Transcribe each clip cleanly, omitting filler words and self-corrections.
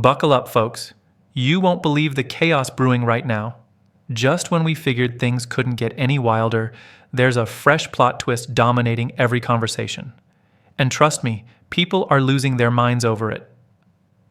Buckle up, folks. You won't believe the chaos brewing right now. Just when we figured things couldn't get any wilder, there's a fresh plot twist dominating every conversation. And trust me, people are losing their minds over it.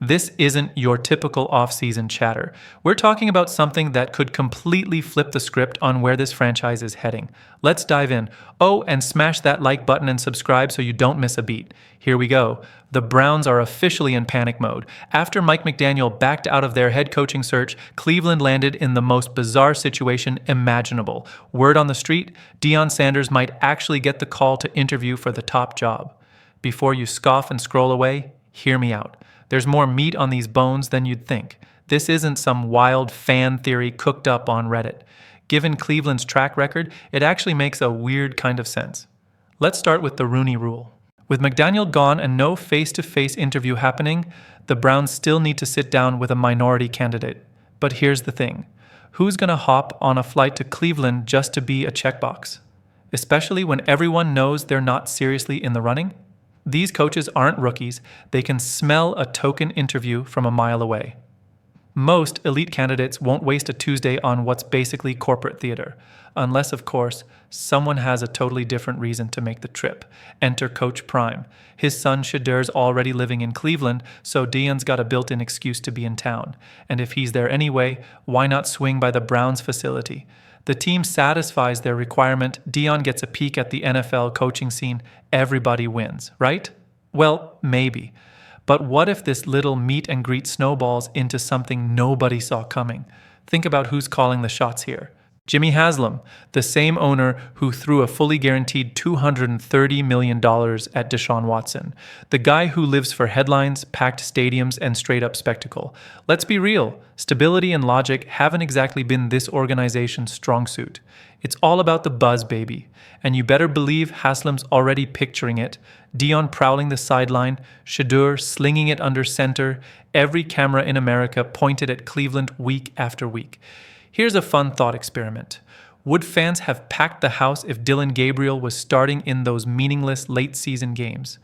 This isn't your typical off-season chatter. We're talking about something that could completely flip the script on where this franchise is heading. Let's dive in. Oh, and smash that like button and subscribe so you don't miss a beat. Here we go. The Browns are officially in panic mode. After Mike McDaniel backed out of their head coaching search, Cleveland landed in the most bizarre situation imaginable. Word on the street, Deion Sanders might actually get the call to interview for the top job. Before you scoff and scroll away, hear me out. There's more meat on these bones than you'd think. This isn't some wild fan theory cooked up on Reddit. Given Cleveland's track record, it actually makes a weird kind of sense. Let's start with the Rooney Rule. With McDaniel gone and no face-to-face interview happening, the Browns still need to sit down with a minority candidate. But here's the thing. Who's going to hop on a flight to Cleveland just to be a checkbox? Especially when everyone knows they're not seriously in the running? These coaches aren't rookies. They can smell a token interview from a mile away. Most elite candidates won't waste a Tuesday on what's basically corporate theater, unless, of course, someone has a totally different reason to make the trip. Enter Coach Prime. His son Shadir's already living in Cleveland, so Deion's got a built-in excuse to be in town. And if he's there anyway, why not swing by the Browns facility? The team satisfies their requirement, Deion gets a peek at the NFL coaching scene, everybody wins, right? Well, maybe. But what if this little meet and greet snowballs into something nobody saw coming? Think about who's calling the shots here. Jimmy Haslam, the same owner who threw a fully guaranteed $230 million at Deshaun Watson. The guy who lives for headlines, packed stadiums, and straight-up spectacle. Let's be real, stability and logic haven't exactly been this organization's strong suit. It's all about the buzz, baby. And you better believe Haslam's already picturing it. Deion prowling the sideline, Shadur slinging it under center, every camera in America pointed at Cleveland week after week. Here's a fun thought experiment. Would fans have packed the house if Dylan Gabriel was starting in those meaningless late-season games?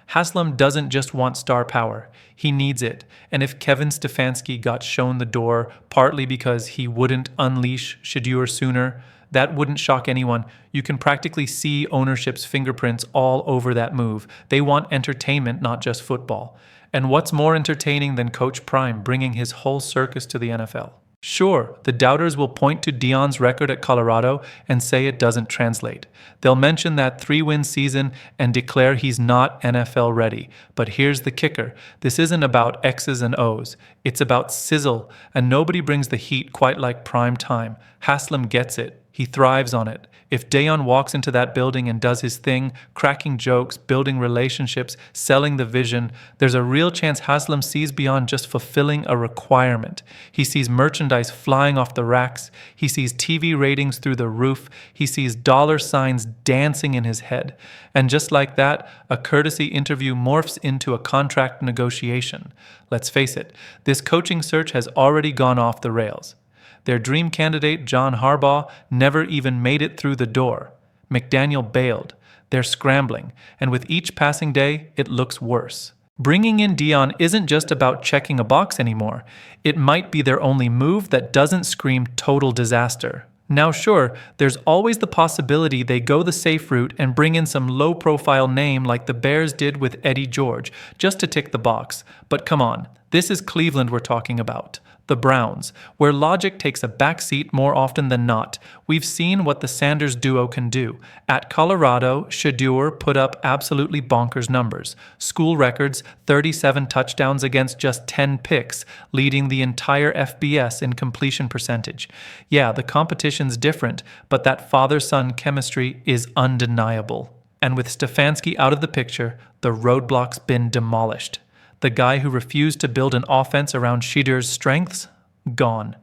Haslam doesn't just want star power. He needs it. And if Kevin Stefanski got shown the door, partly because he wouldn't unleash Shadur sooner, that wouldn't shock anyone. You can practically see ownership's fingerprints all over that move. They want entertainment, not just football. And what's more entertaining than Coach Prime bringing his whole circus to the NFL? Sure, the doubters will point to Deion's record at Colorado and say it doesn't translate. They'll mention that 3-win season and declare he's not NFL ready. But here's the kicker. This isn't about X's and O's. It's about sizzle, and nobody brings the heat quite like prime time. Haslam gets it. He thrives on it. If Deion walks into that building and does his thing, cracking jokes, building relationships, selling the vision, there's a real chance Haslam sees beyond just fulfilling a requirement. He sees merchandise flying off the racks. He sees TV ratings through the roof. He sees dollar signs dancing in his head. And just like that, a courtesy interview morphs into a contract negotiation. Let's face it, this coaching search has already gone off the rails. Their dream candidate, John Harbaugh, never even made it through the door. McDaniel bailed. They're scrambling, and with each passing day, it looks worse. Bringing in Deion isn't just about checking a box anymore. It might be their only move that doesn't scream total disaster. Now sure, there's always the possibility they go the safe route and bring in some low-profile name like the Bears did with Eddie George, just to tick the box. But come on, this is Cleveland we're talking about. The Browns, where logic takes a backseat more often than not. We've seen what the Sanders duo can do. At Colorado, Shadur put up absolutely bonkers numbers. School records, 37 touchdowns against just 10 picks, leading the entire FBS in completion percentage. Yeah, the competition's different, but that father-son chemistry is undeniable. And with Stefanski out of the picture, the roadblock's been demolished. The guy who refused to build an offense around Shedur's strengths? Gone.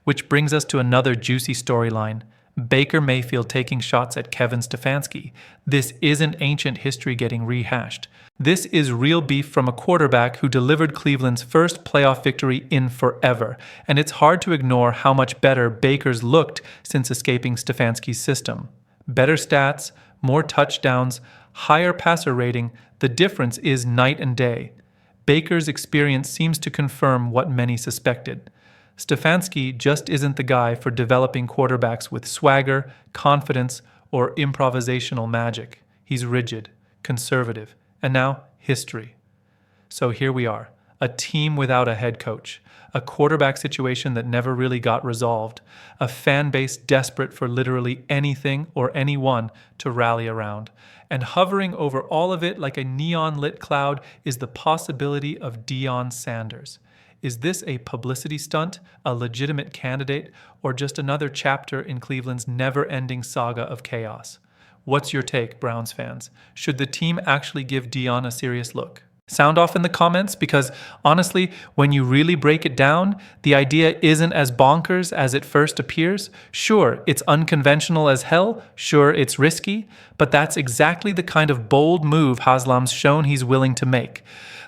Which brings us to another juicy storyline. Baker Mayfield taking shots at Kevin Stefanski. This isn't ancient history getting rehashed. This is real beef from a quarterback who delivered Cleveland's first playoff victory in forever. And it's hard to ignore how much better Baker's looked since escaping Stefanski's system. Better stats, more touchdowns, higher passer rating, the difference is night and day. Baker's experience seems to confirm what many suspected. Stefanski just isn't the guy for developing quarterbacks with swagger, confidence, or improvisational magic. He's rigid, conservative, and now history. So here we are, a team without a head coach, a quarterback situation that never really got resolved, a fan base desperate for literally anything or anyone to rally around. And hovering over all of it like a neon-lit cloud is the possibility of Deion Sanders. Is this a publicity stunt, a legitimate candidate, or just another chapter in Cleveland's never-ending saga of chaos? What's your take, Browns fans? Should the team actually give Deion a serious look? Sound off in the comments, because honestly, when you really break it down, the idea isn't as bonkers as it first appears. Sure, it's unconventional as hell. Sure, it's risky, but that's exactly the kind of bold move Haslam's shown he's willing to make.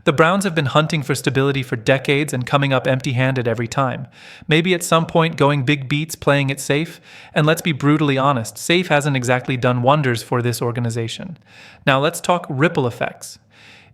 The Browns have been hunting for stability for decades and coming up empty-handed every time. Maybe at some point going big beats, playing it safe. And let's be brutally honest, safe hasn't exactly done wonders for this organization. Now let's talk ripple effects.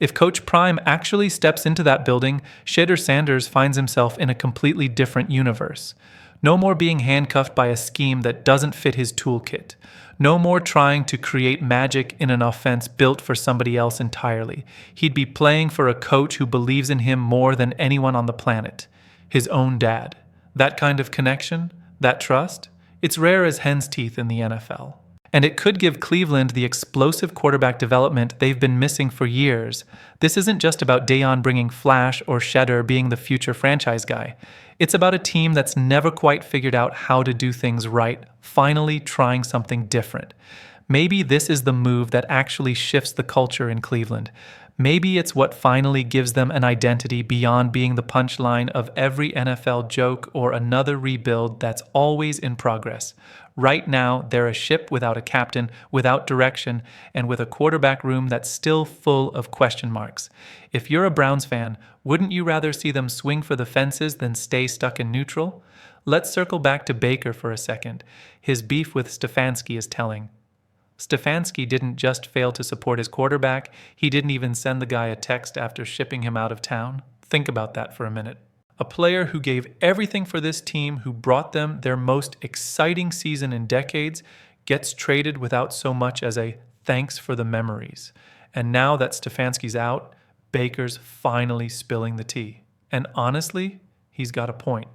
If Coach Prime actually steps into that building, Deion Sanders finds himself in a completely different universe. No more being handcuffed by a scheme that doesn't fit his toolkit. No more trying to create magic in an offense built for somebody else entirely. He'd be playing for a coach who believes in him more than anyone on the planet. His own dad. That kind of connection, that trust, it's rare as hen's teeth in the NFL. And it could give Cleveland the explosive quarterback development they've been missing for years. This isn't just about Deion bringing flash or Shedder being the future franchise guy. It's about a team that's never quite figured out how to do things right, finally trying something different. Maybe this is the move that actually shifts the culture in Cleveland. Maybe it's what finally gives them an identity beyond being the punchline of every NFL joke or another rebuild that's always in progress. Right now, they're a ship without a captain, without direction, and with a quarterback room that's still full of question marks. If you're a Browns fan, wouldn't you rather see them swing for the fences than stay stuck in neutral? Let's circle back to Baker for a second. His beef with Stefanski is telling. Stefanski didn't just fail to support his quarterback, he didn't even send the guy a text after shipping him out of town. Think about that for a minute. A player who gave everything for this team, who brought them their most exciting season in decades, gets traded without so much as a thanks for the memories. And now that Stefanski's out, Baker's finally spilling the tea. And honestly, he's got a point.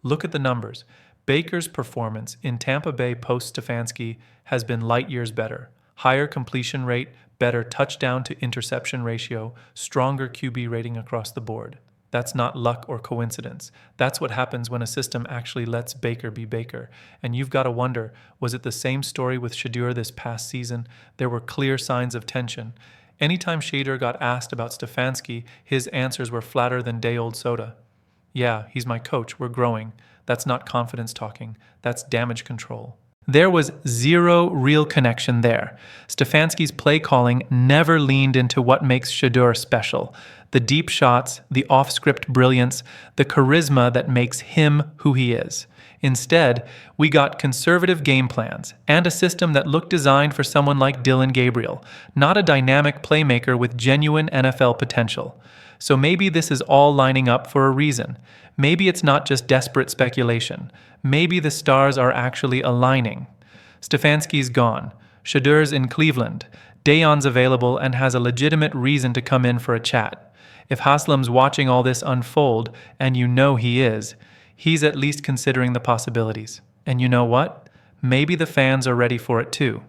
Look at the numbers. Baker's performance in Tampa Bay post-Stefanski has been light years better. Higher completion rate, better touchdown to interception ratio, stronger QB rating across the board. That's not luck or coincidence. That's what happens when a system actually lets Baker be Baker. And you've got to wonder, was it the same story with Shedeur this past season? There were clear signs of tension. Anytime Shedeur got asked about Stefanski, his answers were flatter than day-old soda. Yeah, he's my coach, we're growing. That's not confidence talking, that's damage control. There was zero real connection there. Stefanski's play calling never leaned into what makes Shedeur special. The deep shots, the off-script brilliance, the charisma that makes him who he is. Instead, we got conservative game plans and a system that looked designed for someone like Dillon Gabriel, not a dynamic playmaker with genuine NFL potential. So maybe this is all lining up for a reason. Maybe it's not just desperate speculation. Maybe the stars are actually aligning. Stefanski's gone. Shedeur's in Cleveland. Deion's available and has a legitimate reason to come in for a chat. If Haslam's watching all this unfold, and you know he is, he's at least considering the possibilities. And you know what? Maybe the fans are ready for it too.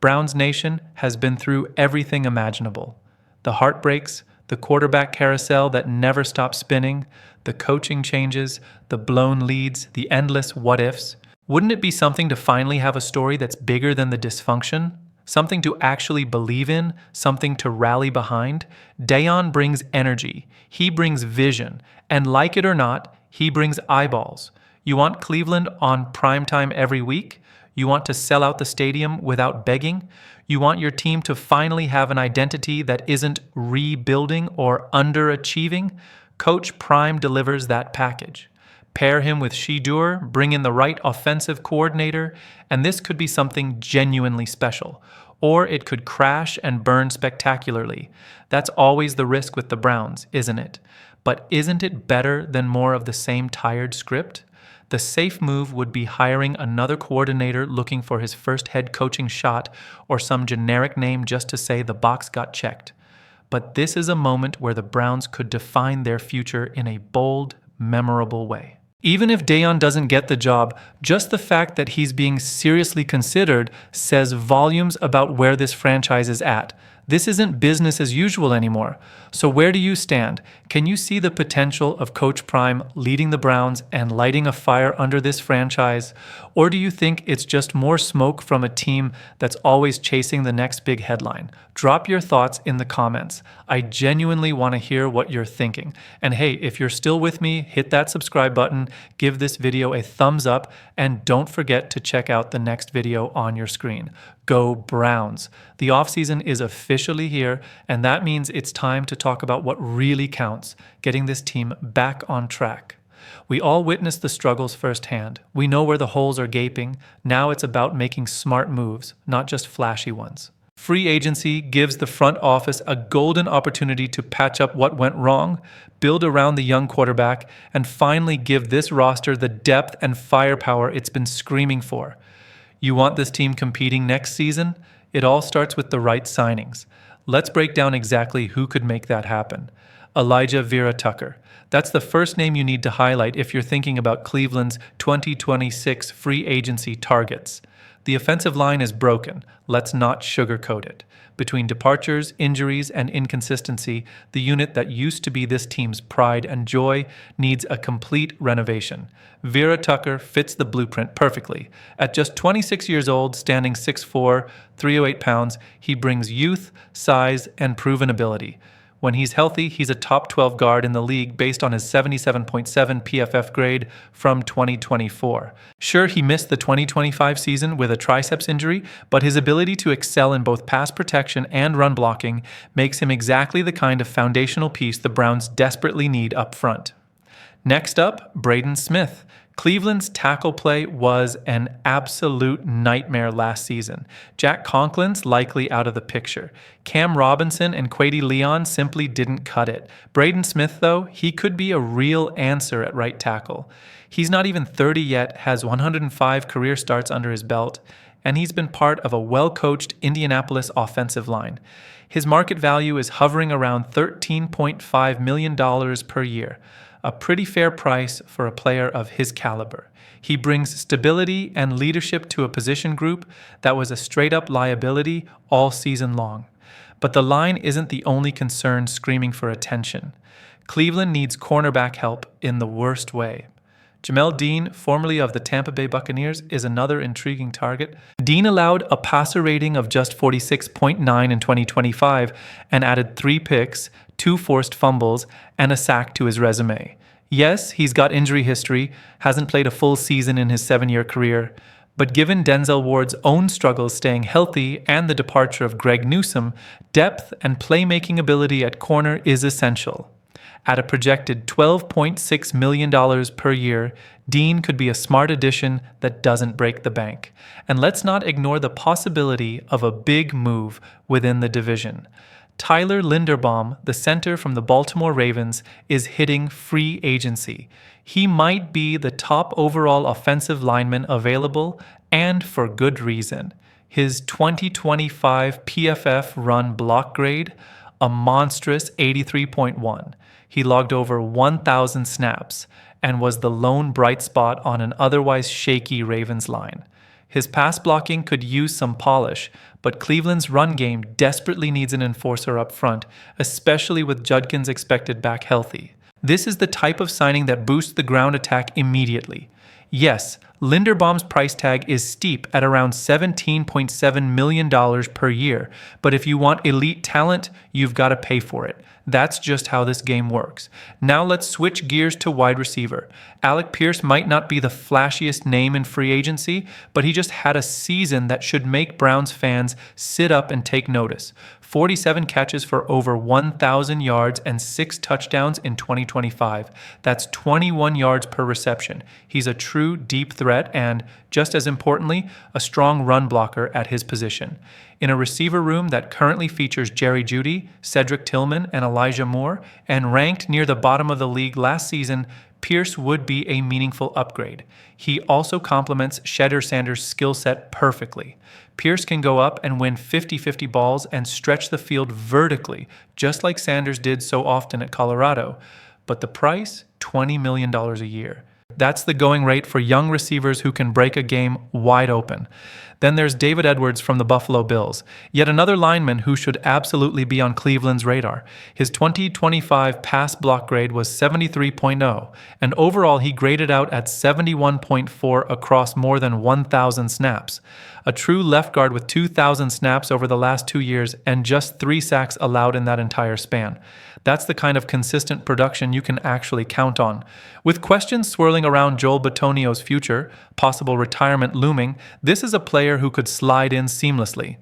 Browns Nation has been through everything imaginable. The heartbreaks, the quarterback carousel that never stops spinning, the coaching changes, the blown leads, the endless what-ifs. Wouldn't it be something to finally have a story that's bigger than the dysfunction? Something to actually believe in, something to rally behind? Deion brings energy, he brings vision, and like it or not, he brings eyeballs. You want Cleveland on primetime every week? You want to sell out the stadium without begging? You want your team to finally have an identity that isn't rebuilding or underachieving? Coach Prime delivers that package. Pair him with Shedeur, bring in the right offensive coordinator, and this could be something genuinely special. or it could crash and burn spectacularly. That's always the risk with the Browns, isn't it? But isn't it better than more of the same tired script? The safe move would be hiring another coordinator looking for his first head coaching shot, or some generic name just to say the box got checked. But this is a moment where the Browns could define their future in a bold, memorable way. Even if Deion doesn't get the job, just the fact that he's being seriously considered says volumes about where this franchise is at. This isn't business as usual anymore. So where do you stand? Can you see the potential of Coach Prime leading the Browns and lighting a fire under this franchise? Or do you think it's just more smoke from a team that's always chasing the next big headline? Drop your thoughts in the comments. I genuinely want to hear what you're thinking. And hey, if you're still with me, hit that subscribe button, give this video a thumbs up, and don't forget to check out the next video on your screen. Go Browns! The offseason is officially here, and that means it's time to talk about what really counts, getting this team back on track. We all witnessed the struggles firsthand. We know where the holes are gaping. Now it's about making smart moves, not just flashy ones. Free agency gives the front office a golden opportunity to patch up what went wrong, build around the young quarterback, and finally give this roster the depth and firepower it's been screaming for. You want this team competing next season? It all starts with the right signings. Let's break down exactly who could make that happen. Elijah Vera Tucker. That's the first name you need to highlight if you're thinking about Cleveland's 2026 free agency targets. The offensive line is broken. Let's not sugarcoat it. Between departures, injuries, and inconsistency, the unit that used to be this team's pride and joy needs a complete renovation. Vera Tucker fits the blueprint perfectly. At just 26 years old, standing 6'4", 308 pounds, he brings youth, size, and proven ability. When he's healthy, he's a top 12 guard in the league based on his 77.7 PFF grade from 2024. Sure, he missed the 2025 season with a triceps injury, but his ability to excel in both pass protection and run blocking makes him exactly the kind of foundational piece the Browns desperately need up front. Next up, Braden Smith. Cleveland's tackle play was an absolute nightmare last season. Jack Conklin's likely out of the picture. Cam Robinson and Quady Leon simply didn't cut it. Braden Smith, though, he could be a real answer at right tackle. He's not even 30 yet, has 105 career starts under his belt, and he's been part of a well-coached Indianapolis offensive line. His market value is hovering around $13.5 million per year. A pretty fair price for a player of his caliber. He brings stability and leadership to a position group that was a straight-up liability all season long. But the line isn't the only concern screaming for attention. Cleveland needs cornerback help in the worst way. Jamel Dean, formerly of the Tampa Bay Buccaneers, is another intriguing target. Dean allowed a passer rating of just 46.9 in 2025 and added 3 picks, 2 forced fumbles, and a sack to his resume. Yes, he's got injury history, hasn't played a full season in his 7-year career, but given Denzel Ward's own struggles staying healthy and the departure of Greg Newsome, depth and playmaking ability at corner is essential. At a projected $12.6 million per year, Dean could be a smart addition that doesn't break the bank. And let's not ignore the possibility of a big move within the division. Tyler Linderbaum, the center from the Baltimore Ravens, is hitting free agency. He might be the top overall offensive lineman available, and for good reason. His 2025 PFF run block grade, a monstrous 83.1. He logged over 1,000 snaps and was the lone bright spot on an otherwise shaky Ravens line. His pass blocking could use some polish, but Cleveland's run game desperately needs an enforcer up front, especially with Judkins expected back healthy. This is the type of signing that boosts the ground attack immediately. Yes, Linderbaum's price tag is steep at around $17.7 million per year, but if you want elite talent, you've got to pay for it. That's just how this game works. Now let's switch gears to wide receiver. Alec Pierce might not be the flashiest name in free agency, but he just had a season that should make Browns fans sit up and take notice. 47 catches for over 1,000 yards and 6 touchdowns in 2025. That's 21 yards per reception. He's a true true deep threat and, just as importantly, a strong run blocker at his position. In a receiver room that currently features Jerry Jeudy, Cedric Tillman, and Elijah Moore, and ranked near the bottom of the league last season, Pierce would be a meaningful upgrade. He also complements Deion Sanders' skill set perfectly. Pierce can go up and win 50-50 balls and stretch the field vertically, just like Sanders did so often at Colorado. But the price? $20 million a year. That's the going rate for young receivers who can break a game wide open. Then there's David Edwards from the Buffalo Bills, yet another lineman who should absolutely be on Cleveland's radar. His 2025 pass block grade was 73.0, and overall he graded out at 71.4 across more than 1,000 snaps. A true left guard with 2,000 snaps over the last 2 years and just 3 sacks allowed in that entire span. That's the kind of consistent production you can actually count on. With questions swirling around Joel Bitonio's future, possible retirement looming, this is a player who could slide in seamlessly.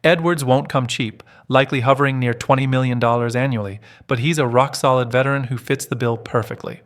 Edwards won't come cheap, likely hovering near $20 million annually, but he's a rock-solid veteran who fits the bill perfectly.